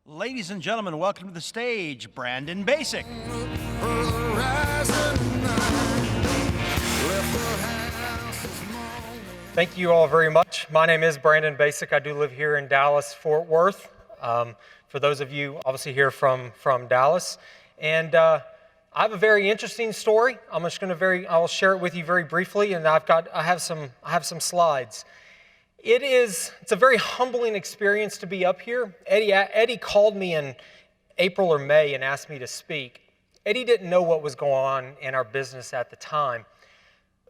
Ladies and gentlemen, welcome to the stage, Brandon Basic. Thank you all very much. My name is Brandon Basic. I do live here in Dallas, Fort Worth. For those of you obviously here from Dallas. And I have a very interesting story. I'll share it with you very briefly, and I have some slides. It's a very humbling experience to be up here. Eddie called me in April or May and asked me to speak. Eddie didn't know what was going on in our business at the time.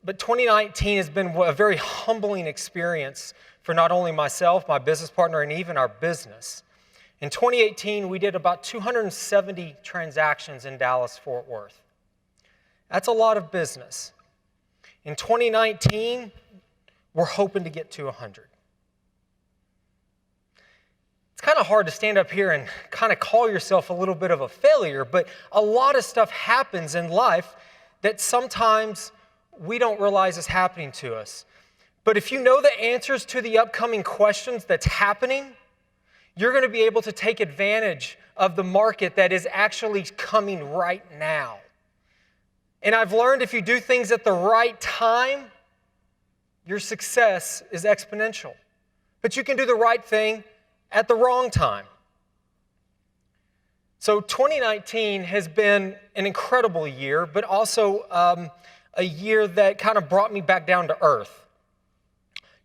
But 2019 has been a very humbling experience for not only myself, my business partner, and even our business. In 2018, we did about 270 transactions in Dallas, Fort Worth. That's a lot of business. In 2019, we're hoping to get to 100. It's kind of hard to stand up here and kind of call yourself a little bit of a failure, but a lot of stuff happens in life that sometimes we don't realize is happening to us. But if you know the answers to the upcoming questions that's happening, you're going to be able to take advantage of the market that is actually coming right now. And I've learned if you do things at the right time, your success is exponential. But you can do the right thing at the wrong time. So 2019 has been an incredible year, but also a year that kind of brought me back down to earth.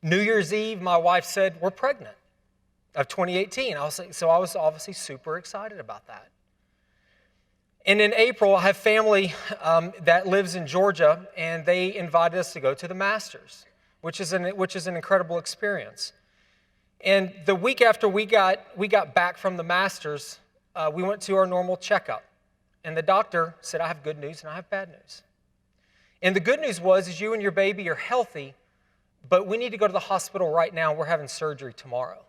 New Year's Eve, my wife said, we're pregnant, of 2018. So I was obviously super excited about that. And in April, I have family that lives in Georgia, and they invited us to go to the Masters, which is an incredible experience. And the week after we got back from the Masters, we went to our normal checkup. And the doctor said, I have good news and I have bad news. And the good news is you and your baby are healthy, but we need to go to the hospital right now. We're having surgery tomorrow.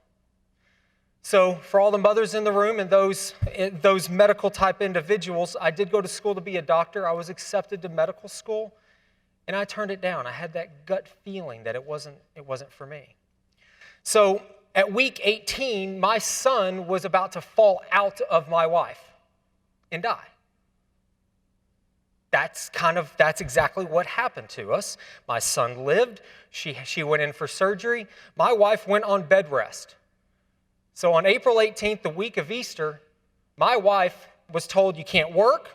So for all the mothers in the room and those medical type individuals, I did go to school to be a doctor. I was accepted to medical school, and I turned it down. I had that gut feeling that it wasn't for me. So at week 18, my son was about to fall out of my wife and die. That's exactly what happened to us. My son lived. She went in for surgery. My wife went on bed rest. So on April 18th, the week of Easter, my wife was told, you can't work.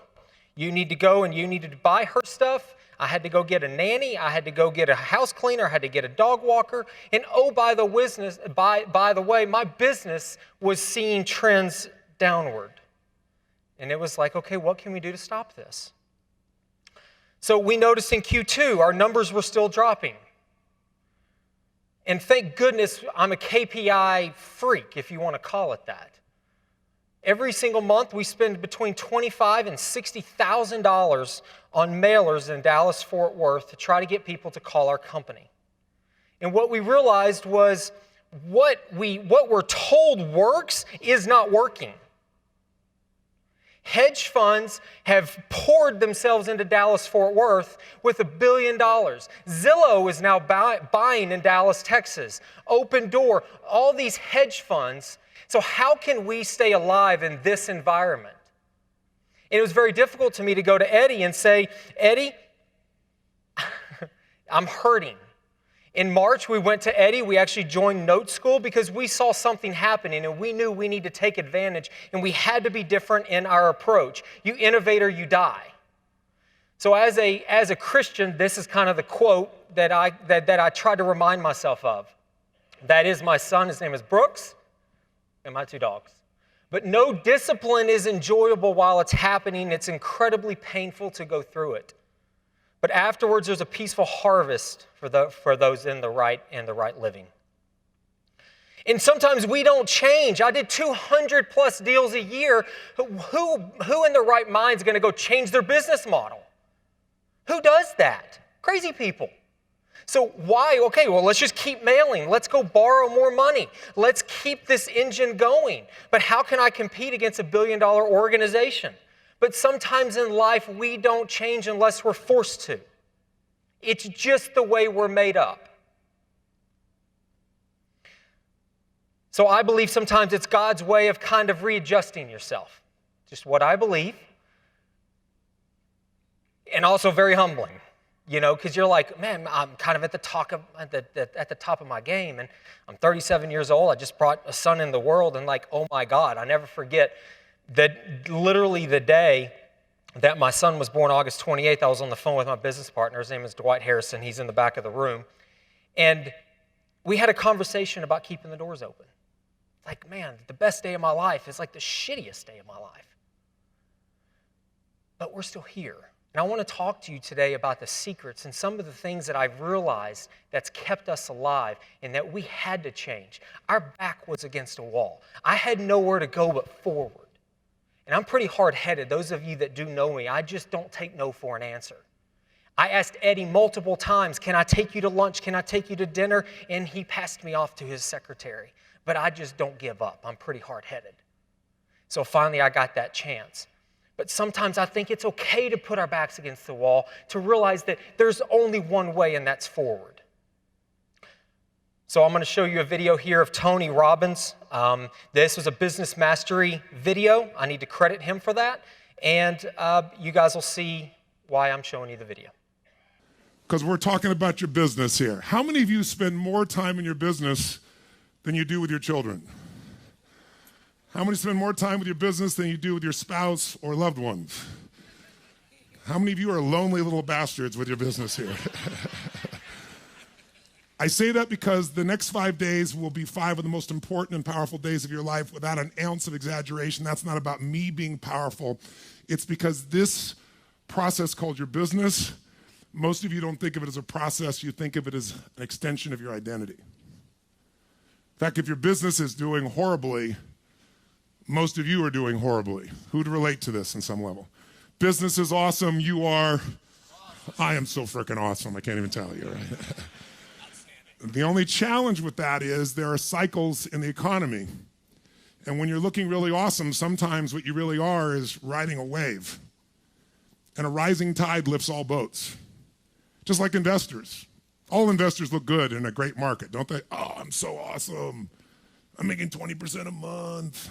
You need to go and you needed to buy her stuff. I had to go get a nanny. I had to go get a house cleaner. I had to get a dog walker. And by the way, my business was seeing trends downward. And it was like, okay, what can we do to stop this? So we noticed in Q2, our numbers were still dropping. And thank goodness I'm a KPI freak, if you want to call it that. Every single month, we spend between $25,000 and $60,000 on mailers in Dallas, Fort Worth to try to get people to call our company. And what we realized was what we're told works is not working. Hedge funds have poured themselves into Dallas, Fort Worth with $1 billion. Zillow is now buying in Dallas, Texas. Open Door, all these hedge funds. So how can we stay alive in this environment? And it was very difficult to me to go to Eddie and say, Eddie, I'm hurting. In March, we went to Eddie. We actually joined Note School because we saw something happening and we knew we need to take advantage and we had to be different in our approach. You innovate or you die. So as a Christian, this is kind of the quote that I try to remind myself of. That is my son, his name is Brooks, and my two dogs. But no discipline is enjoyable while it's happening. It's incredibly painful to go through it. But afterwards, there's a peaceful harvest for those in the right living. And sometimes we don't change. I did 200 plus deals a year. Who in their right mind is going to go change their business model? Who does that? Crazy people. So why? Okay, well, let's just keep mailing. Let's go borrow more money. Let's keep this engine going. But how can I compete against $1 billion organization? But sometimes in life, we don't change unless we're forced to. It's just the way we're made up. So I believe sometimes it's God's way of kind of readjusting yourself. Just what I believe. And also very humbling, because you're like, man, I'm kind of at the top of my game, and I'm 37 years old. I just brought a son in the world, and like, oh my God, I never forget that literally the day that my son was born, August 28th, I was on the phone with my business partner. His name is Dwight Harrison. He's in the back of the room. And we had a conversation about keeping the doors open. Like, man, the best day of my life is like the shittiest day of my life. But we're still here. And I want to talk to you today about the secrets and some of the things that I've realized that's kept us alive and that we had to change. Our back was against a wall. I had nowhere to go but forward. And I'm pretty hard-headed. Those of you that do know me, I just don't take no for an answer. I asked Eddie multiple times, can I take you to lunch? Can I take you to dinner? And he passed me off to his secretary. But I just don't give up. I'm pretty hard-headed. So finally I got that chance. But sometimes I think it's okay to put our backs against the wall, to realize that there's only one way, and that's forward. So I'm going to show you a video here of Tony Robbins. This was a business mastery video. I need to credit him for that. And you guys will see why I'm showing you the video. Because we're talking about your business here. How many of you spend more time in your business than you do with your children? How many spend more time with your business than you do with your spouse or loved ones? How many of you are lonely little bastards with your business here? I say that because the next 5 days will be 5 of the most important and powerful days of your life without an ounce of exaggeration. That's not about me being powerful. It's because this process called your business, most of you don't think of it as a process, you think of it as an extension of your identity. In fact, if your business is doing horribly, most of you are doing horribly. Who'd relate to this in some level? Business is awesome, you are, I am so freaking awesome, I can't even tell you, right? The only challenge with that is there are cycles in the economy. And when you're looking really awesome, sometimes what you really are is riding a wave. And a rising tide lifts all boats. Just like investors. All investors look good in a great market, don't they? Oh, I'm so awesome. I'm making 20% a month.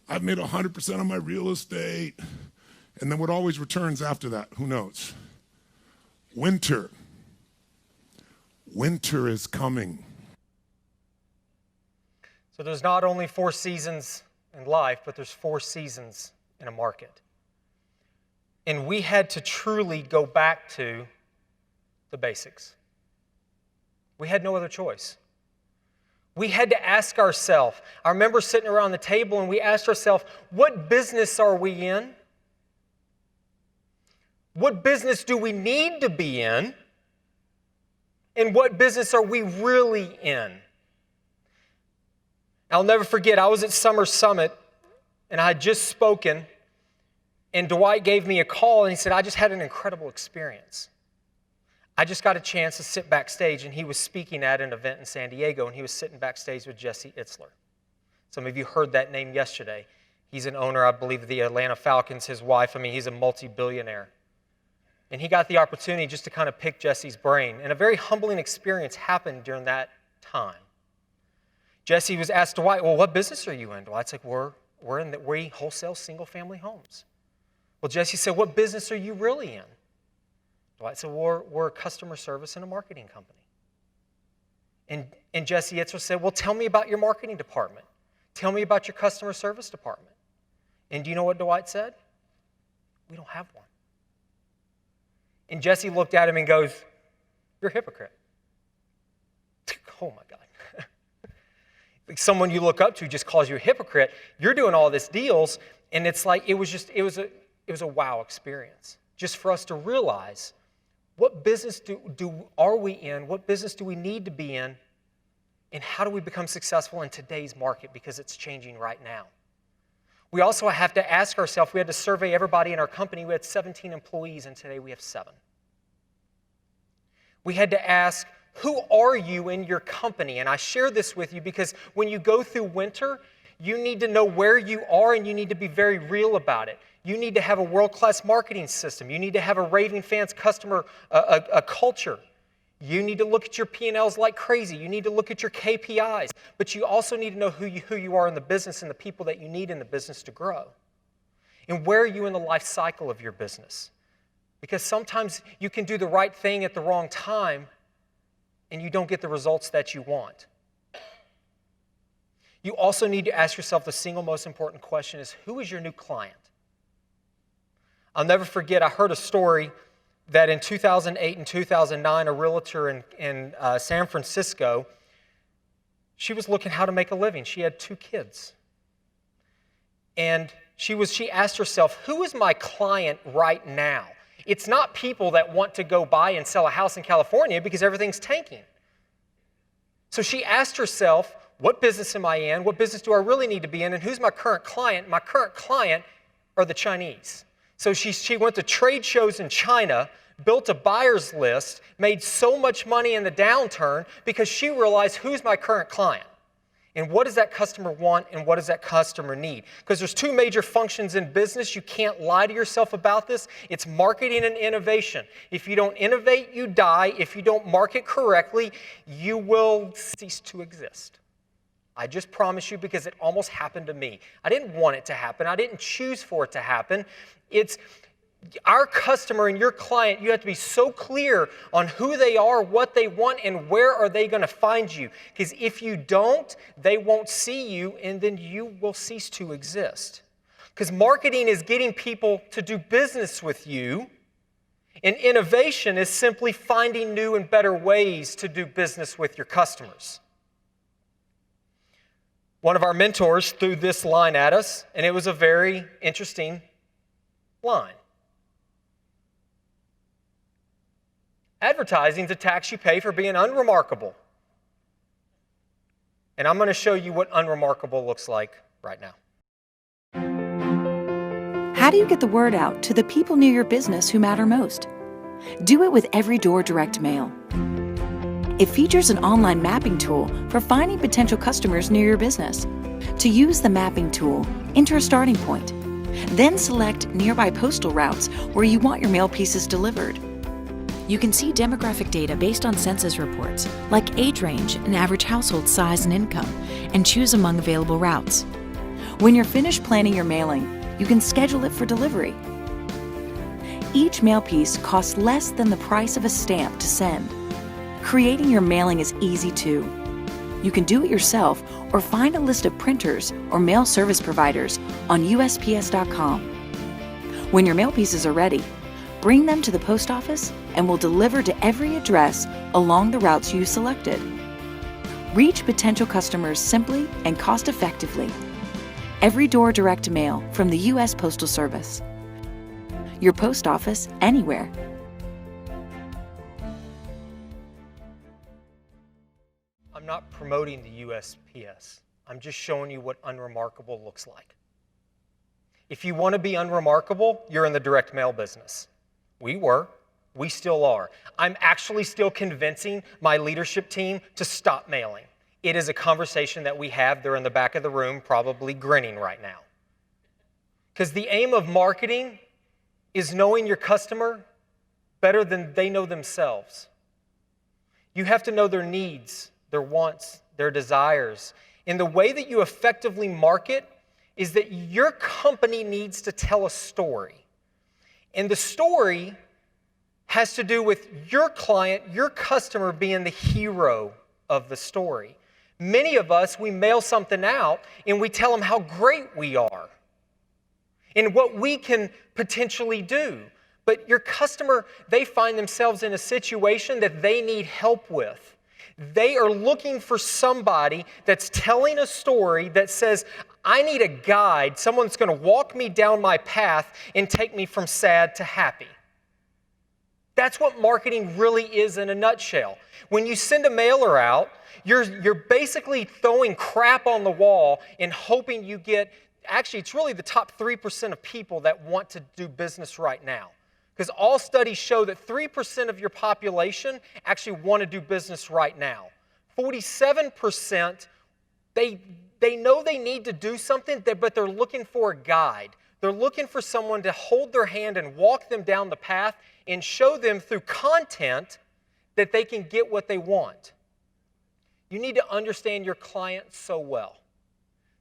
I've made 100% on my real estate. And then what always returns after that? Who knows? Winter. Winter is coming. So there's not only 4 seasons in life, but there's 4 seasons in a market. And we had to truly go back to the basics. We had no other choice. We had to ask ourselves, I remember sitting around the table and we asked ourselves, what business are we in? What business do we need to be in? And what business are we really in? I'll never forget, I was at Summer Summit and I had just spoken, and Dwight gave me a call and he said, I just had an incredible experience. I just got a chance to sit backstage, and he was speaking at an event in San Diego, and he was sitting backstage with Jesse Itzler. Some of you heard that name yesterday. He's an owner, I believe, of the Atlanta Falcons, his wife. He's a multi-billionaire. And he got the opportunity just to kind of pick Jesse's brain. And a very humbling experience happened during that time. Jesse was asked, Dwight, well, what business are you in? Dwight's like, we wholesale single-family homes. Well, Jesse said, what business are you really in? Dwight said, we're a customer service and a marketing company. And Jesse Itzler said, well, tell me about your marketing department. Tell me about your customer service department. And do you know what Dwight said? We don't have one. And Jesse looked at him and goes, you're a hypocrite. Oh my God. Like someone you look up to just calls you a hypocrite. You're doing all these deals, and it's like it was a wow experience. Just for us to realize what business are we in, what business do we need to be in, and how do we become successful in today's market, because it's changing right now. We also have to ask ourselves, we had to survey everybody in our company. We had 17 employees, and today we have 7. We had to ask, who are you in your company? And I share this with you because when you go through winter, you need to know where you are, and you need to be very real about it. You need to have a world-class marketing system. You need to have a raving fans customer a culture. You need to look at your P&Ls like crazy. You need to look at your KPIs. But you also need to know who you are in the business and the people that you need in the business to grow. And where are you in the life cycle of your business? Because sometimes you can do the right thing at the wrong time and you don't get the results that you want. You also need to ask yourself the single most important question is, who is your new client? I'll never forget, I heard a story that in 2008 and 2009, a realtor in San Francisco, she was looking how to make a living. She had 2 kids. And she asked herself, who is my client right now? It's not people that want to go buy and sell a house in California because everything's tanking. So she asked herself, what business am I in? What business do I really need to be in? And who's my current client? My current client are the Chinese. So she went to trade shows in China, built a buyer's list, made so much money in the downturn because she realized, who's my current client? And what does that customer want and what does that customer need? Because there's 2 major functions in business. You can't lie to yourself about this. It's marketing and innovation. If you don't innovate, you die. If you don't market correctly, you will cease to exist. I just promise you, because it almost happened to me. I didn't want it to happen. I didn't choose for it to happen. It's our customer and your client, you have to be so clear on who they are, what they want, and where are they going to find you. Because if you don't, they won't see you, and then you will cease to exist. Because marketing is getting people to do business with you, and innovation is simply finding new and better ways to do business with your customers. One of our mentors threw this line at us, and it was a very interesting line. Advertising is a tax you pay for being unremarkable. And I'm going to show you what unremarkable looks like right now. How do you get the word out to the people near your business who matter most? Do it with Every Door Direct Mail. It features an online mapping tool for finding potential customers near your business. To use the mapping tool, enter a starting point. Then select nearby postal routes where you want your mail pieces delivered. You can see demographic data based on census reports, like age range and average household size and income, and choose among available routes. When you're finished planning your mailing, you can schedule it for delivery. Each mail piece costs less than the price of a stamp to send. Creating your mailing is easy too. You can do it yourself or find a list of printers or mail service providers on USPS.com. When your mail pieces are ready, bring them to the post office and we'll deliver to every address along the routes you selected. Reach potential customers simply and cost-effectively. Every Door Direct Mail from the U.S. Postal Service. Your post office anywhere. I'm not promoting the USPS. I'm just showing you what unremarkable looks like. If you want to be unremarkable, you're in the direct mail business. We were. We still are. I'm actually still convincing my leadership team to stop mailing. It is a conversation that we have. They're in the back of the room, probably grinning right now. Because the aim of marketing is knowing your customer better than they know themselves. You have to know their needs, their wants, their desires. And the way that you effectively market is that your company needs to tell a story. And the story has to do with your client, your customer being the hero of the story. Many of us, we mail something out and we tell them how great we are and what we can potentially do. But your customer, they find themselves in a situation that they need help with. They are looking for somebody that's telling a story that says, I need a guide, someone that's going to walk me down my path and take me from sad to happy. That's what marketing really is in a nutshell. When you send a mailer out, you're basically throwing crap on the wall and hoping you get, actually it's really the top 3% of people that want to do business right now. Because all studies show that 3% of your population actually want to do business right now. 47%, they know they need to do something, but they're looking for a guide. They're looking for someone to hold their hand and walk them down the path and show them through content that they can get what they want. You need to understand your client so well.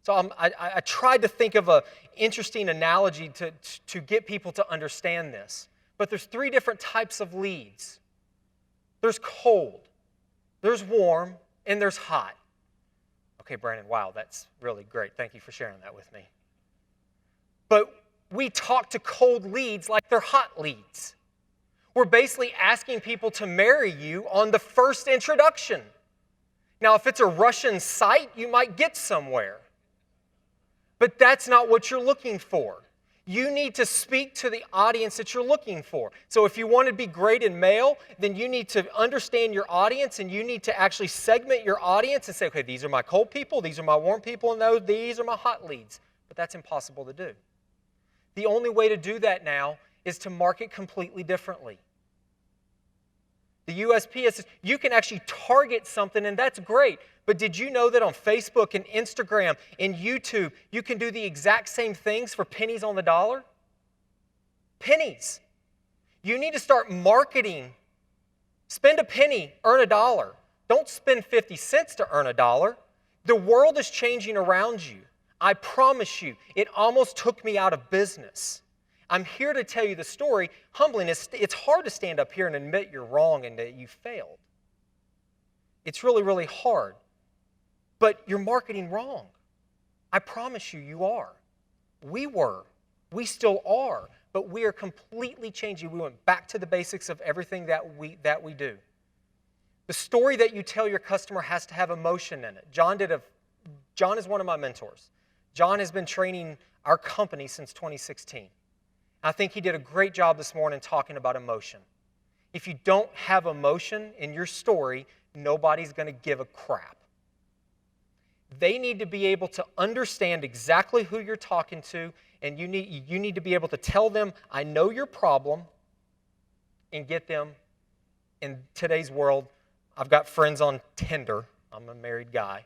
So I tried to think of an interesting analogy to get people to understand this. But there's 3 different types of leads. There's cold, there's warm, and there's hot. Okay, Brandon, wow, that's really great. Thank you for sharing that with me. But we talk to cold leads like they're hot leads. We're basically asking people to marry you on the first introduction. Now, if it's a Russian site, you might get somewhere. But that's not what you're looking for. You need to speak to the audience that you're looking for. So if you want to be great in mail, then you need to understand your audience, and you need to actually segment your audience and say, okay, these are my cold people, these are my warm people, and these are my hot leads. But that's impossible to do. The only way to do that now is to market completely differently. The USP is you can actually target something, and that's great. But did you know that on Facebook and Instagram and YouTube, you can do the exact same things for pennies on the dollar? Pennies. You need to start marketing. Spend a penny, earn $1. Don't spend 50 cents to earn $1. The world is changing around you. I promise you, it almost took me out of business. I'm here to tell you the story. Humbliness, it's hard to stand up here and admit you're wrong and that you failed. It's really, really hard. But you're marketing wrong. I promise you, you are. We were. We still are. But we are completely changing. We went back to the basics of everything that we do. The story that you tell your customer has to have emotion in it. John is one of my mentors. John has been training our company since 2016. I think he did a great job this morning talking about emotion. If you don't have emotion in your story, nobody's going to give a crap. They need to be able to understand exactly who you're talking to, and you need to be able to tell them, I know your problem, and get them. In today's world, I've got friends on Tinder. I'm a married guy.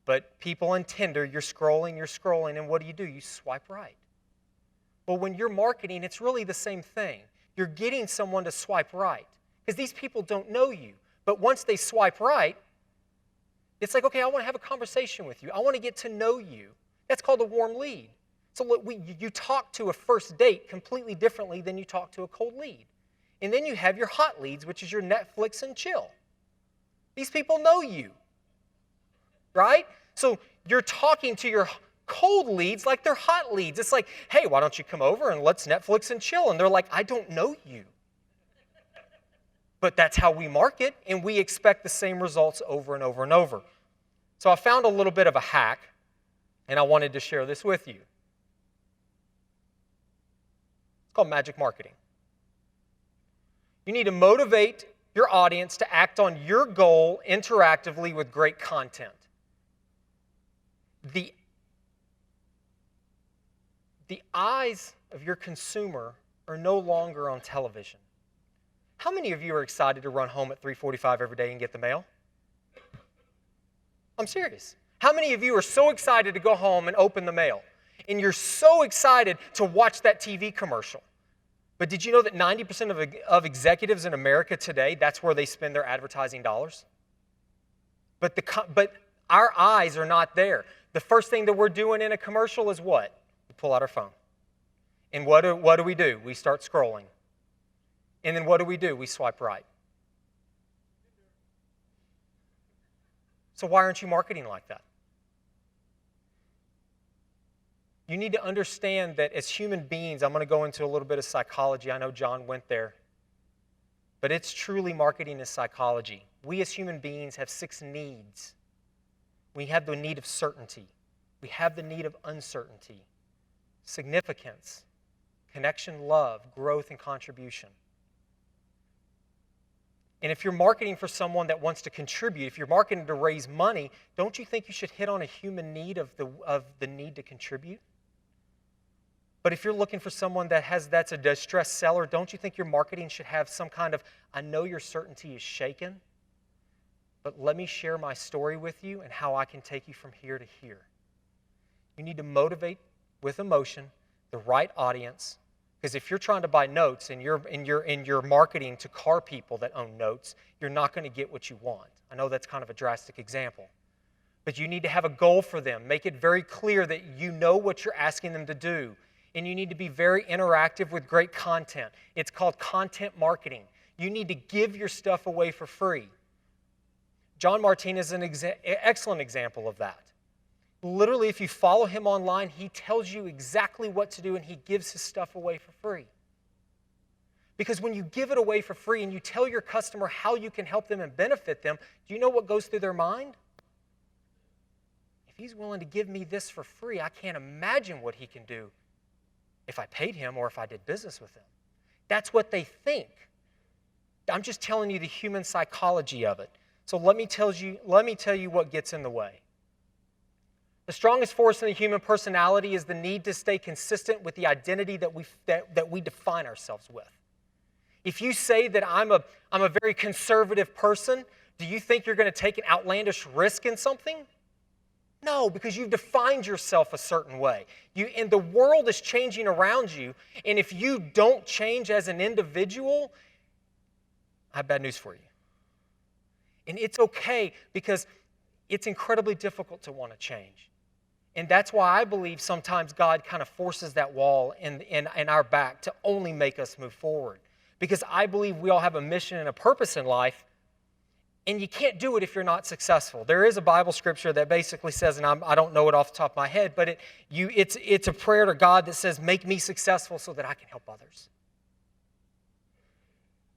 But people on Tinder, you're scrolling, and what do? You swipe right. Well, when you're marketing, it's really the same thing. You're getting someone to swipe right because these people don't know you. But once they swipe right, it's like, okay, I want to have a conversation with you. I want to get to know you. That's called a warm lead. So look, you talk to a first date completely differently than you talk to a cold lead. And then you have your hot leads, which is your Netflix and chill. These people know you, right? So you're talking to your cold leads like they're hot leads. It's like, hey, why don't you come over and let's Netflix and chill? And they're like, I don't know you. But that's how we market, and we expect the same results over and over and over. So I found a little bit of a hack, and I wanted to share this with you. It's called magic marketing. You need to motivate your audience to act on your goal interactively with great content. The eyes of your consumer are no longer on television. How many of you are excited to run home at 3:45 every day and get the mail? I'm serious. How many of you are so excited to go home and open the mail? And you're so excited to watch that TV commercial. But did you know that 90% of executives in America today, that's where they spend their advertising dollars? But our eyes are not there. The first thing that we're doing in a commercial is what? We pull out our phone. And what do we do? We start scrolling. And then what do? We swipe right. So why aren't you marketing like that? You need to understand that as human beings, I'm going to go into a little bit of psychology. I know John went there. But it's truly marketing is psychology. We as human beings have 6 needs. We have the need of certainty. We have the need of uncertainty, significance, connection, love, growth, and contribution. And if you're marketing for someone that wants to contribute, if you're marketing to raise money, don't you think you should hit on a human need of the need to contribute? But if you're looking for someone that's a distressed seller, don't you think your marketing should have some kind of, I know your certainty is shaken, but let me share my story with you and how I can take you from here to here. You need to motivate with emotion the right audience Because if you're trying to buy notes and you're marketing to car people that own notes, you're not going to get what you want. I know that's kind of a drastic example. But you need to have a goal for them. Make it very clear that you know what you're asking them to do. And you need to be very interactive with great content. It's called content marketing. You need to give your stuff away for free. John Martin is an excellent example of that. Literally, if you follow him online, he tells you exactly what to do and he gives his stuff away for free. Because when you give it away for free and you tell your customer how you can help them and benefit them, do you know what goes through their mind? If he's willing to give me this for free, I can't imagine what he can do if I paid him or if I did business with him. That's what they think. I'm just telling you the human psychology of it. So let me tell you what gets in the way. The strongest force in the human personality is the need to stay consistent with the identity that we define ourselves with. If you say that I'm a very conservative person, do you think you're going to take an outlandish risk in something? No, because you've defined yourself a certain way. And the world is changing around you, and if you don't change as an individual, I have bad news for you. And it's okay, because it's incredibly difficult to want to change. And that's why I believe sometimes God kind of forces that wall in our back to only make us move forward. Because I believe we all have a mission and a purpose in life, and you can't do it if you're not successful. There is a Bible scripture that basically says, and I don't know it off the top of my head, but it's a prayer to God that says, make me successful so that I can help others.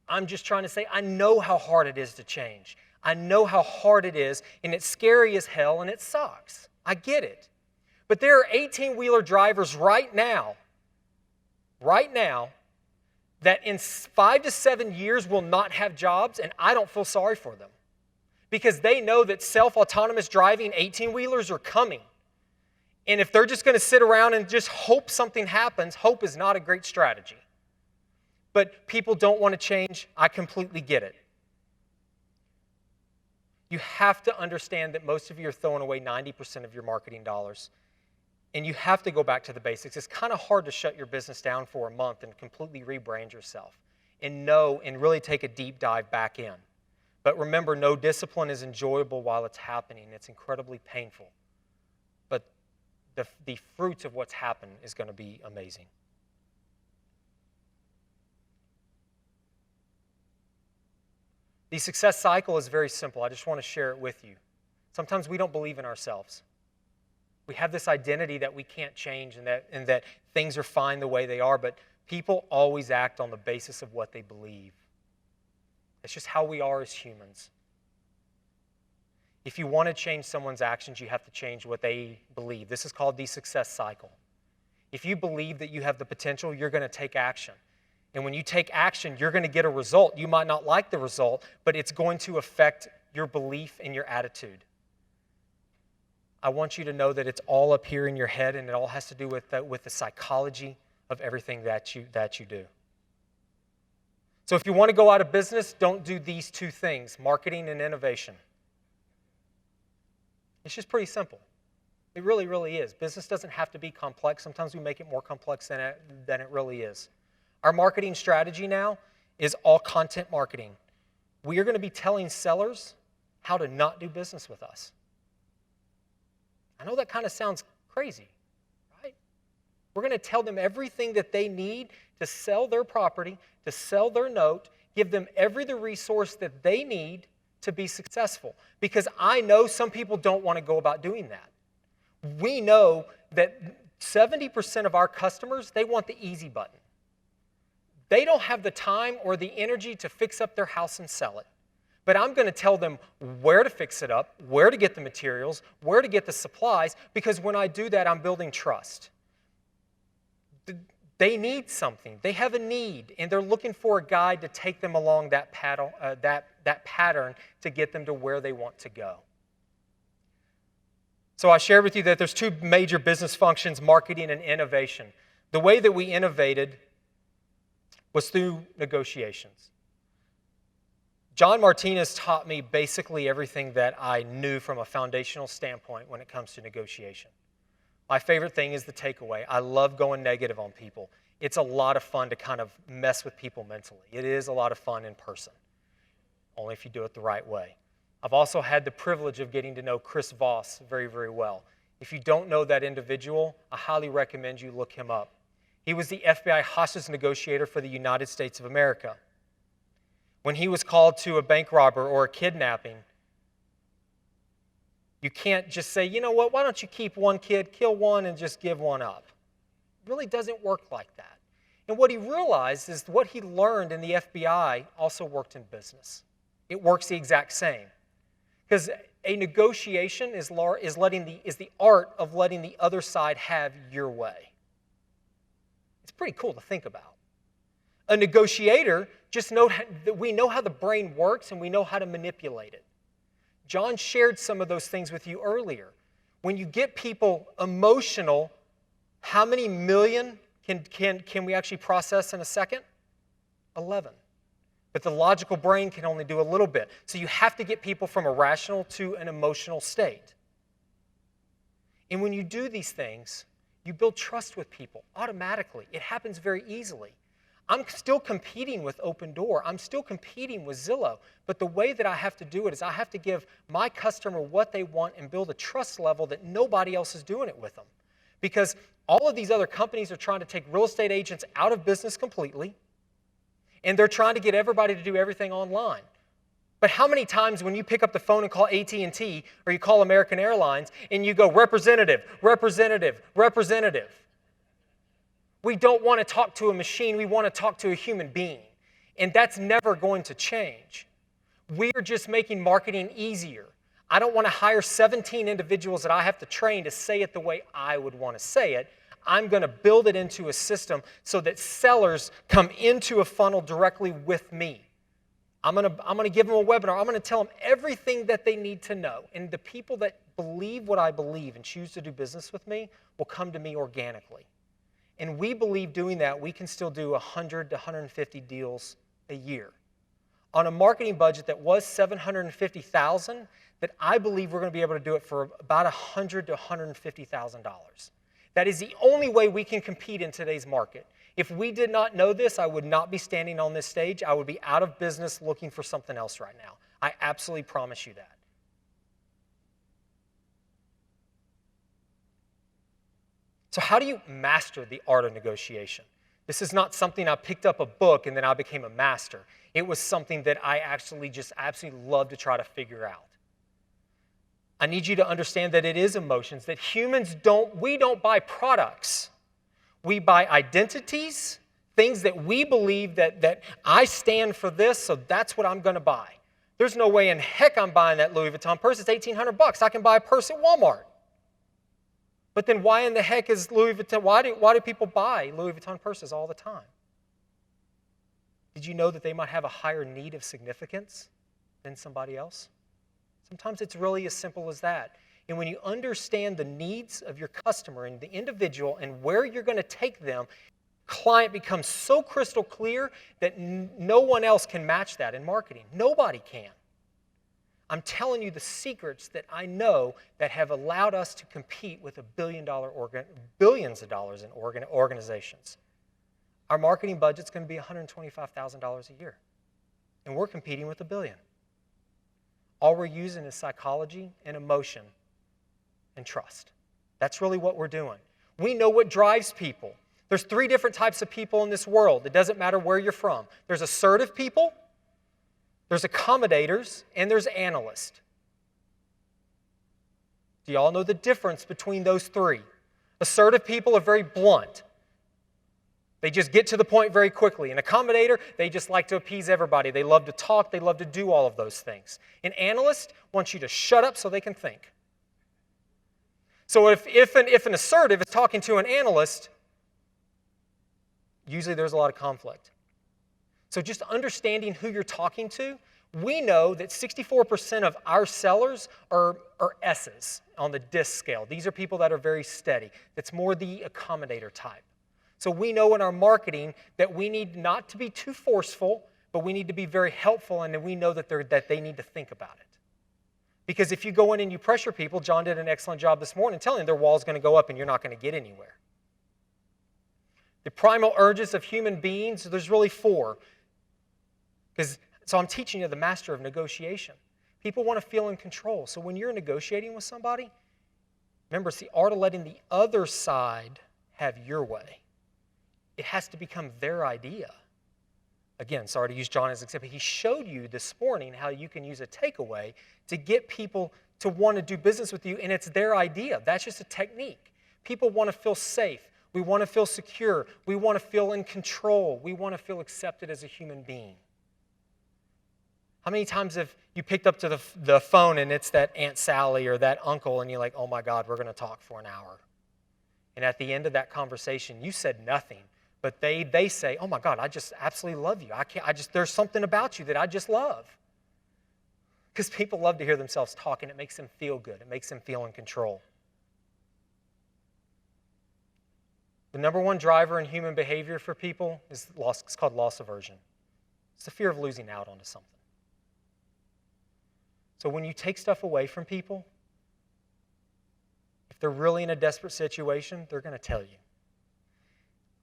I'm just trying to say, I know how hard it is to change. I know how hard it is, and it's scary as hell, and it sucks. I get it. But there are 18-wheeler drivers right now, that in 5 to 7 years will not have jobs, and I don't feel sorry for them. Because they know that self-autonomous driving 18-wheelers are coming. And if they're just going to sit around and just hope something happens, hope is not a great strategy. But people don't want to change. I completely get it. You have to understand that most of you are throwing away 90% of your marketing dollars. And you have to go back to the basics. It's kind of hard to shut your business down for a month and completely rebrand yourself and really take a deep dive back in. But remember, no discipline is enjoyable while it's happening. It's incredibly painful. But the fruits of what's happened is going to be amazing. The success cycle is very simple. I just want to share it with you. Sometimes we don't believe in ourselves. We have this identity that we can't change and that things are fine the way they are, but people always act on the basis of what they believe. It's just how we are as humans. If you want to change someone's actions, you have to change what they believe. This is called the success cycle. If you believe that you have the potential, you're going to take action. And when you take action, you're going to get a result. You might not like the result, but it's going to affect your belief and your attitude. I want you to know that it's all up here in your head, and it all has to do with the psychology of everything that you do. So if you want to go out of business, don't do these two things, marketing and innovation. It's just pretty simple. It really, really is. Business doesn't have to be complex. Sometimes we make it more complex than it really is. Our marketing strategy now is all content marketing. We are going to be telling sellers how to not do business with us. I know that kind of sounds crazy, right? We're going to tell them everything that they need to sell their property, to sell their note, give them every resource that they need to be successful. Because I know some people don't want to go about doing that. We know that 70% of our customers, they want the easy button. They don't have the time or the energy to fix up their house and sell it. But I'm going to tell them where to fix it up, where to get the materials, where to get the supplies, because when I do that, I'm building trust. They need something. They have a need, and they're looking for a guide to take them along that pattern to get them to where they want to go. So I shared with you that there's two major business functions, marketing and innovation. The way that we innovated was through negotiations. John Martinez taught me basically everything that I knew from a foundational standpoint when it comes to negotiation. My favorite thing is the takeaway. I love going negative on people. It's a lot of fun to kind of mess with people mentally. It is a lot of fun in person, only if you do it the right way. I've also had the privilege of getting to know Chris Voss very, very well. If you don't know that individual, I highly recommend you look him up. He was the FBI hostage negotiator for the United States of America. When he was called to a bank robber or a kidnapping, you can't just say, you know what, why don't you keep one kid, kill one, and just give one up. It really doesn't work like that. And what he realized is what he learned in the FBI also worked in business. It works the exact same. Because a negotiation is the art of letting the other side have your way. It's pretty cool to think about. A negotiator, we know how the brain works and we know how to manipulate it. John shared some of those things with you earlier. When you get people emotional, how many million can we actually process in a second? 11. But the logical brain can only do a little bit. So you have to get people from a rational to an emotional state. And when you do these things, you build trust with people automatically. It happens very easily. I'm still competing with Open Door. I'm still competing with Zillow. But the way that I have to do it is I have to give my customer what they want and build a trust level that nobody else is doing it with them. Because all of these other companies are trying to take real estate agents out of business completely, and they're trying to get everybody to do everything online. But how many times when you pick up the phone and call AT&T or you call American Airlines and you go, representative, representative, representative? We don't want to talk to a machine. We want to talk to a human being. And that's never going to change. We're just making marketing easier. I don't want to hire 17 individuals that I have to train to say it the way I would want to say it. I'm going to build it into a system so that sellers come into a funnel directly with me. I'm going to give them a webinar. I'm going to tell them everything that they need to know. And the people that believe what I believe and choose to do business with me will come to me organically. And we believe doing that, we can still do 100 to 150 deals a year. On a marketing budget that was $750,000, that I believe we're going to be able to do it for about $100,000 to $150,000. That is the only way we can compete in today's market. If we did not know this, I would not be standing on this stage. I would be out of business looking for something else right now. I absolutely promise you that. So how do you master the art of negotiation? This is not something I picked up a book and then I became a master. It was something that I actually just absolutely love to try to figure out. I need you to understand that it is emotions, that we don't buy products. We buy identities, things that we believe that I stand for this, so that's what I'm going to buy. There's no way in heck I'm buying that Louis Vuitton purse. It's $1,800. I can buy a purse at Walmart. But then why in the heck is Louis Vuitton, why do people buy Louis Vuitton purses all the time? Did you know that they might have a higher need of significance than somebody else? Sometimes it's really as simple as that. And when you understand the needs of your customer and the individual and where you're going to take them, client becomes so crystal clear that no one else can match that in marketing. Nobody can. I'm telling you the secrets that I know that have allowed us to compete with billions of dollars in organizations. Our marketing budget's going to be $125,000 a year, and we're competing with $1 billion. All we're using is psychology and emotion and trust. That's really what we're doing. We know what drives people. There's 3 different types of people in this world. It doesn't matter where you're from. There's assertive people, there's accommodators, and there's analysts. Do you all know the difference between those 3? Assertive people are very blunt. They just get to the point very quickly. An accommodator, they just like to appease everybody. They love to talk. They love to do all of those things. An analyst wants you to shut up so they can think. So if an assertive is talking to an analyst, usually there's a lot of conflict. So just understanding who you're talking to, we know that 64% of our sellers are S's on the DISC scale. These are people that are very steady. That's more the accommodator type. So we know in our marketing that we need not to be too forceful, but we need to be very helpful, and we know that they need to think about it. Because if you go in and you pressure people, John did an excellent job this morning telling them their wall's going to go up and you're not going to get anywhere. The primal urges of human beings, there's really four. So I'm teaching you the master of negotiation. People want to feel in control. So when you're negotiating with somebody, remember, it's the art of letting the other side have your way. It has to become their idea. Again, sorry to use John as an example. He showed you this morning how you can use a takeaway to get people to want to do business with you, and it's their idea. That's just a technique. People want to feel safe. We want to feel secure. We want to feel in control. We want to feel accepted as a human being. How many times have you picked up to the phone and it's that Aunt Sally or that uncle and you're like, oh my God, we're going to talk for an hour. And at the end of that conversation, you said nothing, but they say, oh my God, I just absolutely love you. There's something about you that I just love. Because people love to hear themselves talk and it makes them feel good. It makes them feel in control. The number one driver in human behavior for people is it's called loss aversion. It's the fear of losing out onto something. So when you take stuff away from people, if they're really in a desperate situation, they're going to tell you.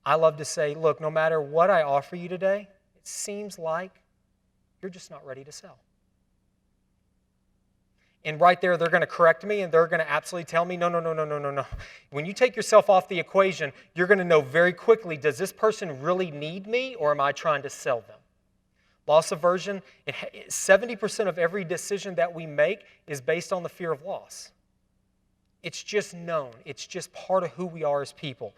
I love to say, look, no matter what I offer you today, it seems like you're just not ready to sell. And right there, they're going to correct me, and they're going to absolutely tell me, no. When you take yourself off the equation, you're going to know very quickly, does this person really need me, or am I trying to sell them? Loss aversion, 70% of every decision that we make is based on the fear of loss. It's just known. It's just part of who we are as people.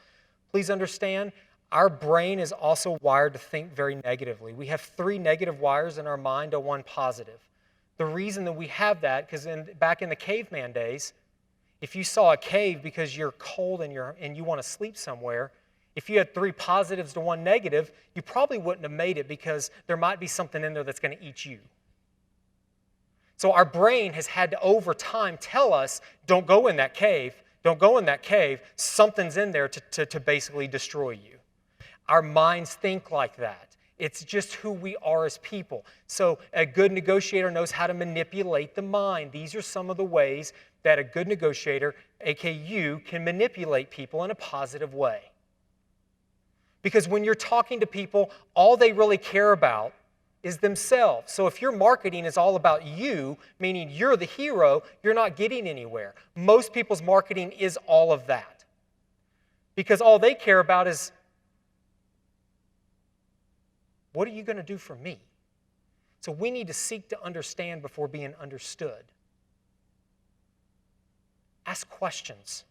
Please understand, our brain is also wired to think very negatively. We have 3 negative wires in our mind and 1 positive. The reason that we have that, because back in the caveman days, if you saw a cave because you're cold and you want to sleep somewhere, if you had 3 positives to 1 negative, you probably wouldn't have made it because there might be something in there that's going to eat you. So our brain has had to, over time, tell us, don't go in that cave, don't go in that cave, something's in there to basically destroy you. Our minds think like that. It's just who we are as people. So a good negotiator knows how to manipulate the mind. These are some of the ways that a good negotiator, aka you, can manipulate people in a positive way. Because when you're talking to people, all they really care about is themselves. So if your marketing is all about you, meaning you're the hero, you're not getting anywhere. Most people's marketing is all of that. Because all they care about is, what are you going to do for me? So we need to seek to understand before being understood. Ask questions.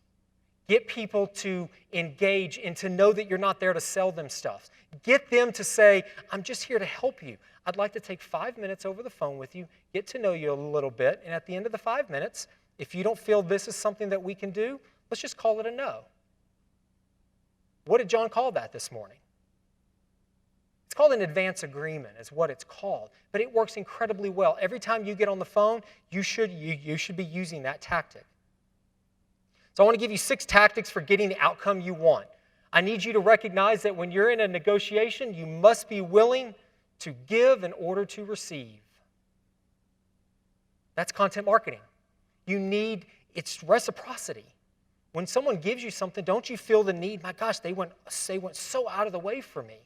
Get people to engage and to know that you're not there to sell them stuff. Get them to say, I'm just here to help you. I'd like to take 5 minutes over the phone with you, get to know you a little bit, and at the end of the 5 minutes, if you don't feel this is something that we can do, let's just call it a no. What did John call that this morning? It's called an advance agreement, is what it's called. But it works incredibly well. Every time you get on the phone, you should be using that tactic. So I want to give you 6 tactics for getting the outcome you want. I need you to recognize that when you're in a negotiation, you must be willing to give in order to receive. That's content marketing. It's reciprocity. When someone gives you something, don't you feel the need, my gosh, they went so out of the way for me.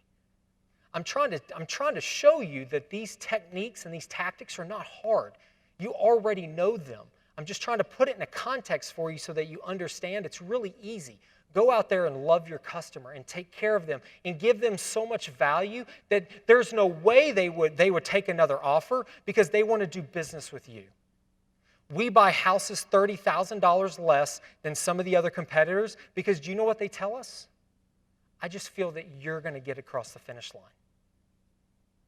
I'm trying to show you that these techniques and these tactics are not hard. You already know them. I'm just trying to put it in a context for you so that you understand it's really easy. Go out there and love your customer and take care of them and give them so much value that there's no way they would take another offer because they want to do business with you. We buy houses $30,000 less than some of the other competitors because do you know what they tell us? I just feel that you're going to get across the finish line.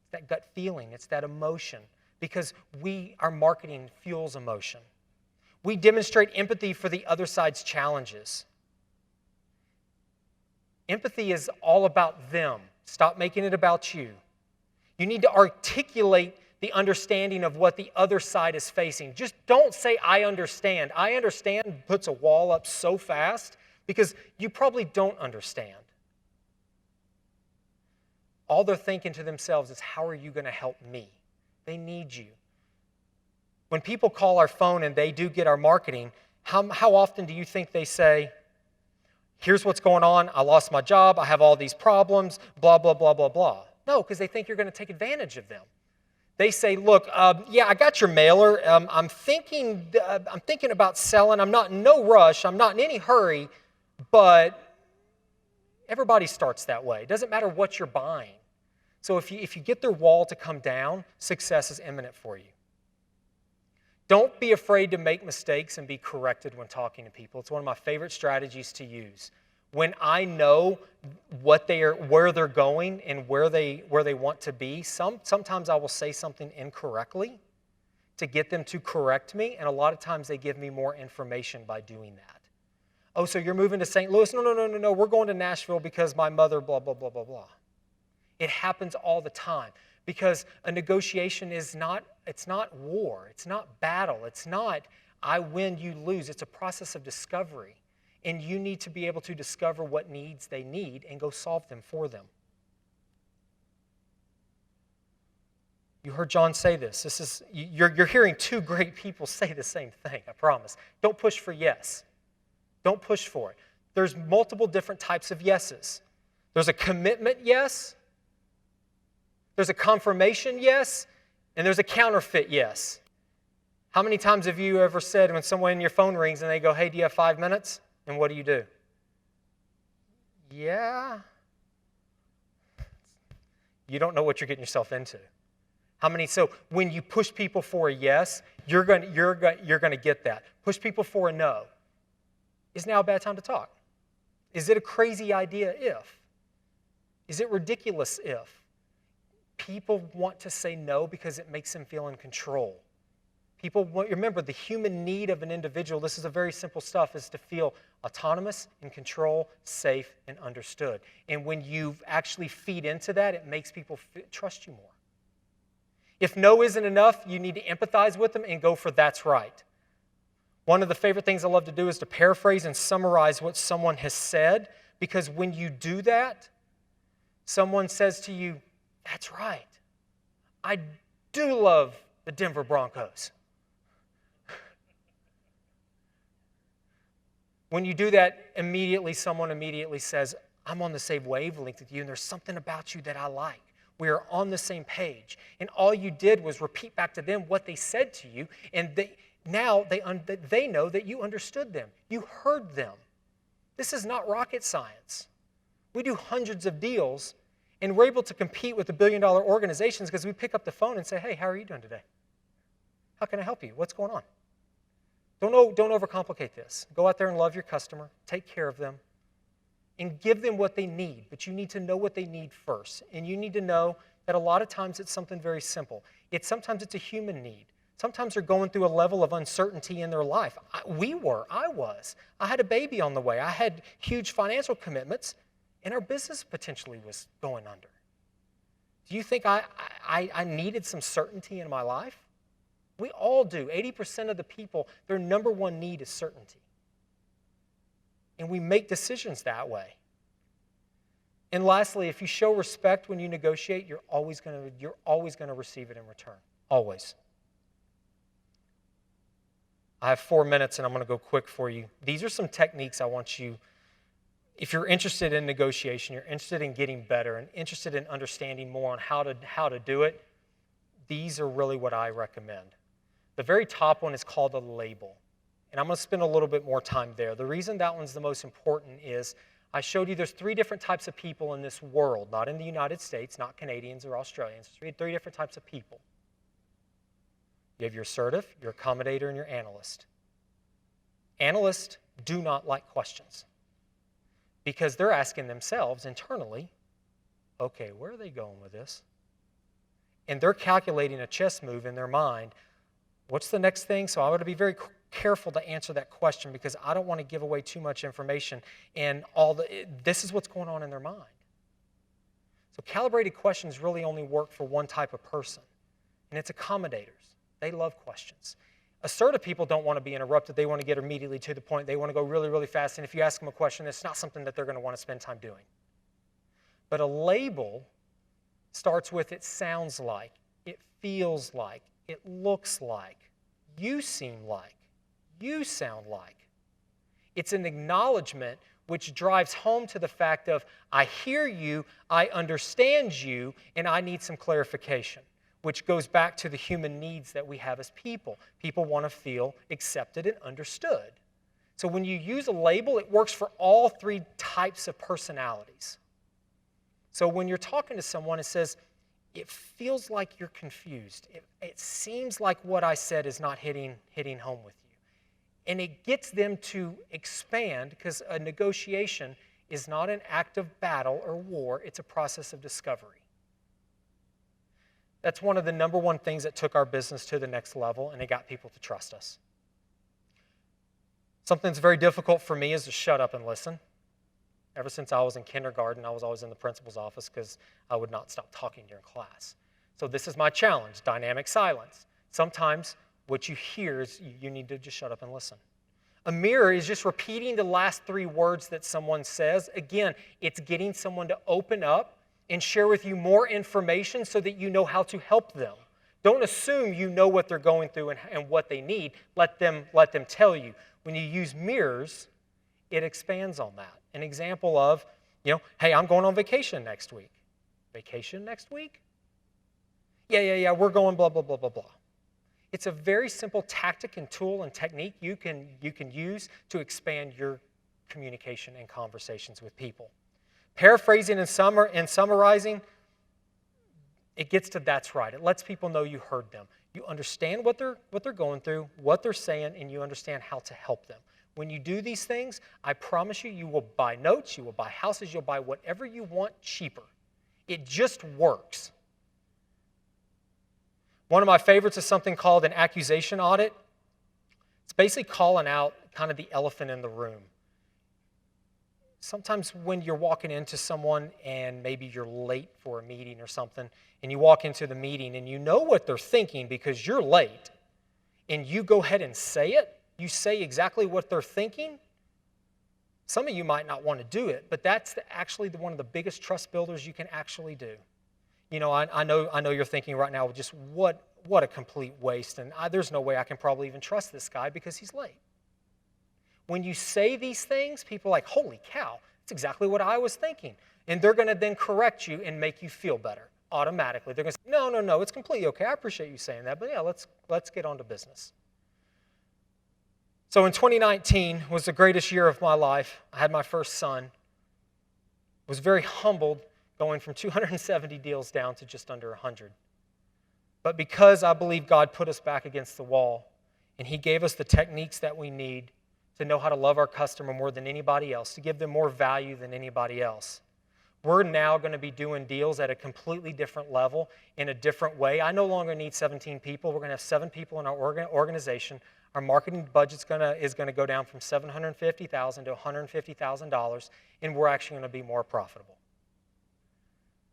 It's that gut feeling. It's that emotion because our marketing fuels emotion. We demonstrate empathy for the other side's challenges. Empathy is all about them. Stop making it about you. You need to articulate the understanding of what the other side is facing. Just don't say, I understand. I understand puts a wall up so fast because you probably don't understand. All they're thinking to themselves is, how are you going to help me? They need you. When people call our phone and they do get our marketing, how often do you think they say, here's what's going on. I lost my job. I have all these problems, blah, blah, blah, blah, blah. No, because they think you're going to take advantage of them. They say, look, yeah, I got your mailer. I'm thinking about selling. I'm not in no rush. I'm not in any hurry, but everybody starts that way. It doesn't matter what you're buying. So if you get their wall to come down, success is imminent for you. Don't be afraid to make mistakes and be corrected when talking to people. It's one of my favorite strategies to use. When I know where they're going and where they want to be, sometimes I will say something incorrectly to get them to correct me, and a lot of times they give me more information by doing that. Oh, so you're moving to St. Louis? No, we're going to Nashville because my mother, blah, blah, blah, blah, blah. It happens all the time because a negotiation it's not war, it's not battle, it's not I win, you lose. It's a process of discovery. And you need to be able to discover what needs they need and go solve them for them. You heard John say this. You're hearing two great people say the same thing, I promise. Don't push for yes. Don't push for it. There's multiple different types of yeses. There's a commitment yes, there's a confirmation yes, and there's a counterfeit yes. How many times have you ever said when someone in your phone rings and they go, hey, do you have 5 minutes? And what do? Yeah. You don't know what you're getting yourself into. So when you push people for a yes, you're going to get that. Push people for a no. Is now a bad time to talk? Is it a crazy idea if? Is it ridiculous if? People want to say no because it makes them feel in control. Remember, the human need of an individual, this is a very simple stuff, is to feel autonomous, in control, safe, and understood. And when you actually feed into that, it makes people trust you more. If no isn't enough, you need to empathize with them and go for that's right. One of the favorite things I love to do is to paraphrase and summarize what someone has said, because when you do that, someone says to you, that's right. I do love the Denver Broncos. When you do that, someone immediately says, I'm on the same wavelength with you, and there's something about you that I like. We are on the same page. And all you did was repeat back to them what they said to you, and they know that you understood them. You heard them. This is not rocket science. We do hundreds of deals, and we're able to compete with the billion-dollar organizations because we pick up the phone and say, hey, how are you doing today? How can I help you? What's going on? Don't overcomplicate this. Go out there and love your customer. Take care of them. And give them what they need. But you need to know what they need first. And you need to know that a lot of times it's something very simple. Sometimes it's a human need. Sometimes they're going through a level of uncertainty in their life. I was. I had a baby on the way. I had huge financial commitments. And our business potentially was going under. Do you think I needed some certainty in my life? We all do. 80% of the people, their number one need is certainty. And we make decisions that way. And lastly, if you show respect when you negotiate, you're always going to receive it in return. Always. I have 4 minutes, and I'm going to go quick for you. These are some techniques I want you, if you're interested in negotiation, you're interested in getting better, and interested in understanding more on how to do it, these are really what I recommend. The very top one is called a label. And I'm going to spend a little bit more time there. The reason that one's the most important is I showed you there's 3 different types of people in this world, not in the United States, not Canadians or Australians. Three different types of people. You have your assertive, your accommodator, and your analyst. Analysts do not like questions because they're asking themselves internally, okay, where are they going with this? And they're calculating a chess move in their mind. What's the next thing? So I want to be very careful to answer that question because I don't want to give away too much information and this is what's going on in their mind. So calibrated questions really only work for one type of person, and it's accommodators. They love questions. Assertive people don't want to be interrupted. They want to get immediately to the point. They want to go really, really fast, and if you ask them a question, it's not something that they're going to want to spend time doing. But a label starts with it sounds like, it feels like, it looks like, you seem like, you sound like. It's an acknowledgement which drives home to the fact of, I hear you, I understand you, and I need some clarification, which goes back to the human needs that we have as people. People want to feel accepted and understood. So when you use a label, it works for all three types of personalities. So when you're talking to someone, it says, it feels like you're confused. It seems like what I said is not hitting home with you. And it gets them to expand, because a negotiation is not an act of battle or war, it's a process of discovery. That's one of the number one things that took our business to the next level, and it got people to trust us. Something that's very difficult for me is to shut up and listen. Ever since I was in kindergarten, I was always in the principal's office because I would not stop talking during class. So this is my challenge, dynamic silence. Sometimes what you hear is you need to just shut up and listen. A mirror is just repeating the last three words that someone says. Again, it's getting someone to open up and share with you more information so that you know how to help them. Don't assume you know what they're going through and what they need. Let them tell you. When you use mirrors, it expands on that. An example of, hey, I'm going on vacation next week. Vacation next week? Yeah, we're going blah, blah, blah, blah, blah. It's a very simple tactic and tool and technique you can use to expand your communication and conversations with people. Paraphrasing and summarizing, it gets to that's right. It lets people know you heard them. You understand what they're going through, what they're saying, and you understand how to help them. When you do these things, I promise you, you will buy notes, you will buy houses, you'll buy whatever you want cheaper. It just works. One of my favorites is something called an accusation audit. It's basically calling out kind of the elephant in the room. Sometimes when you're walking into someone and maybe you're late for a meeting or something, and you walk into the meeting and you know what they're thinking because you're late, and you go ahead and say it, you say exactly what they're thinking, some of you might not want to do it, but that's actually one of the biggest trust builders you can actually do. I know you're thinking right now, just what a complete waste, and there's no way I can probably even trust this guy because he's late. When you say these things, people are like, holy cow, that's exactly what I was thinking. And they're going to then correct you and make you feel better automatically. They're going to say, no, it's completely okay. I appreciate you saying that, but yeah, let's get on to business. So in 2019 was the greatest year of my life. I had my first son. Was very humbled going from 270 deals down to just under 100. But because I believe God put us back against the wall, and He gave us the techniques that we need to know how to love our customer more than anybody else, to give them more value than anybody else. We're now going to be doing deals at a completely different level, in a different way. I no longer need 17 people. We're going to have 7 people in our organization. Our marketing budget is going to go down from $750,000 to $150,000, and we're actually going to be more profitable.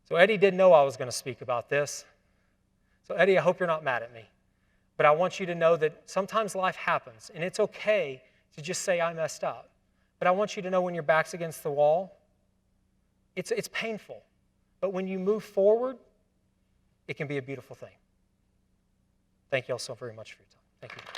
So Eddie didn't know I was going to speak about this. So Eddie, I hope you're not mad at me. But I want you to know that sometimes life happens, and it's okay to just say I messed up. But I want you to know when your back's against the wall, it's painful. But when you move forward, it can be a beautiful thing. Thank you all so very much for your time. Thank you.